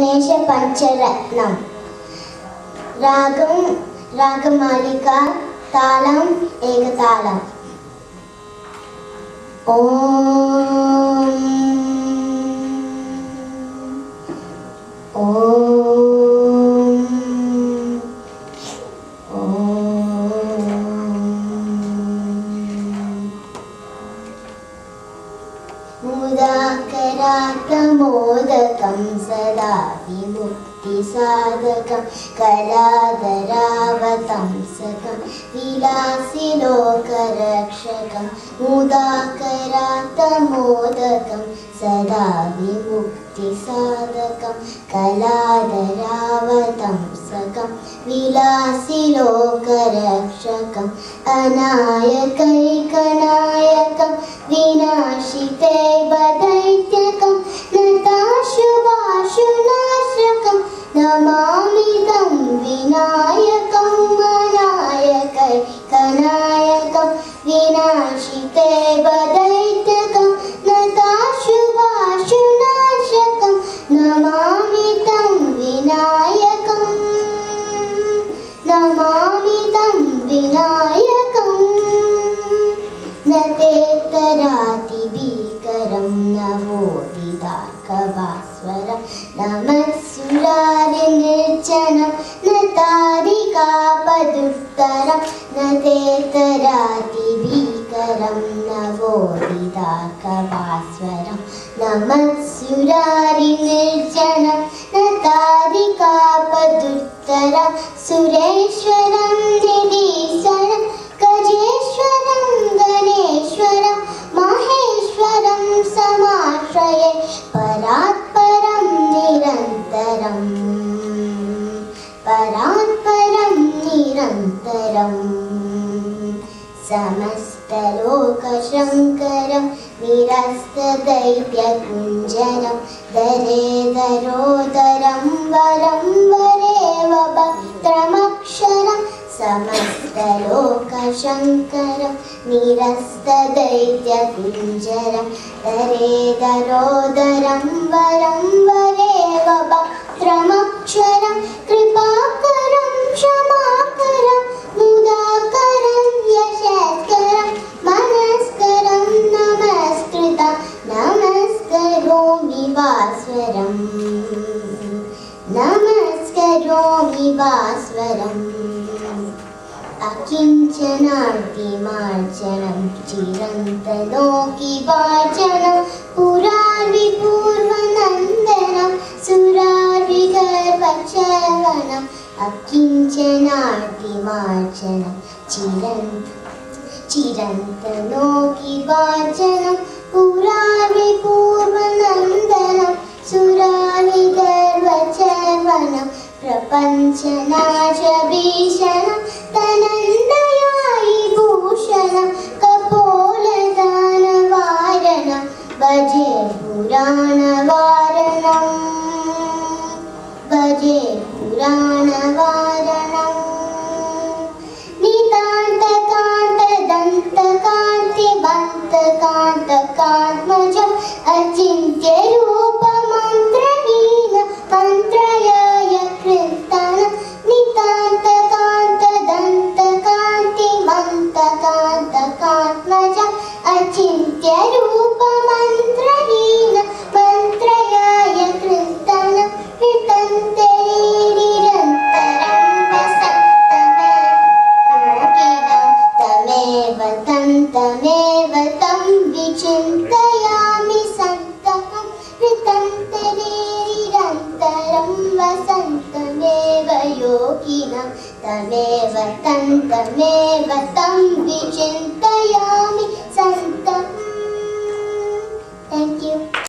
गणेश पंचरत्नम रागम रागमालिका तालम एकतालम ओम ओम मुदाकरात्मोदकं सदा विमुक्तिसाधकं कलाधरावतंसकं विलासिलोकरक्षकं मुदाकरात्मोदकं सदा विमुक्तिसाधकं कलाधरावतंसकं विलासिलोकरक्षकं अनायकैकनायकं विनाशिते वदैत्यकं नताशुभाशुनाशकं नमामि तं विनायकं अनायकैकनायकं विनाशिते वदैत्यकं नताशुभाशुनाशकं नमामि तं विनायकं नमामि तं विनायकं न तेतरातिभीकरं नवोदितार्कभास्वरं नमत्सुरारिनिर्जनं न तारिकापदुत्तरं न तेतरातिभीकरं नवोदितार्कभास्वरं नमत्सुरारिनिर्जनं न तारिकापदुत्तरं सुरेश्वरं निरीश्वरं गजेश्वरं गणेश्वरं माहेश्वरं समाश्रये परात्परं निरन्तरं परात्परं निरन्तरं समस्तलोकशङ्करं निरस्तदैत्यकुञ्जनं दरेदरोदरं वरं वरेव भद्रमक्षरं समस्तलोकशङ्करं निरस्तदैत्यकुञ्जरं दरेदरोदरं वरं वरेव भद्रमक्षरं कृपाकरं क्षमाकरं मुदाकरं यशस्करं मनस्करं नमस्कृतं नमस्करोमि भास्वरं नमस्करोमि भास्वरम् अकिञ्चनार्तिमार्जनं चिरन्तनोकिवाचनं पुरार्विपूर्वनन्दनं सुरार्विगर्वचवनम् अकिञ्चनार्तिमार्जनं चिरन्तनोकिवाचनं पुरार्विपूर्वनन्दनं सुरार्विगर्वचवनं प्रपञ्चनाशभीषणं तनन्दयायि भूषणं कपोलदानवारणं भजे पुराणवारणं भजे पुराणवारणं नितान्तकान्तदन्तकान्तिबन्तकान्तकात्मजम् अचिन्त्यरूपमन्त्रहीन मन्त्रयाय कृन्तनं नितान्तकान्तदन्तकान्तिमन्तकान्तकात्मजम् अचिन्त्यरूपमन्त्रहीन मन्त्रयाय कृन्तनं वितन्ते निरन्तरं वसन्तमेव तमेव तं विचिन्तयामि सन्ततं वितन्ते निरन्तरं वसन्तमेव योगिनं तमेव तं विचिन्तयामि सन्ततम्। Thank you.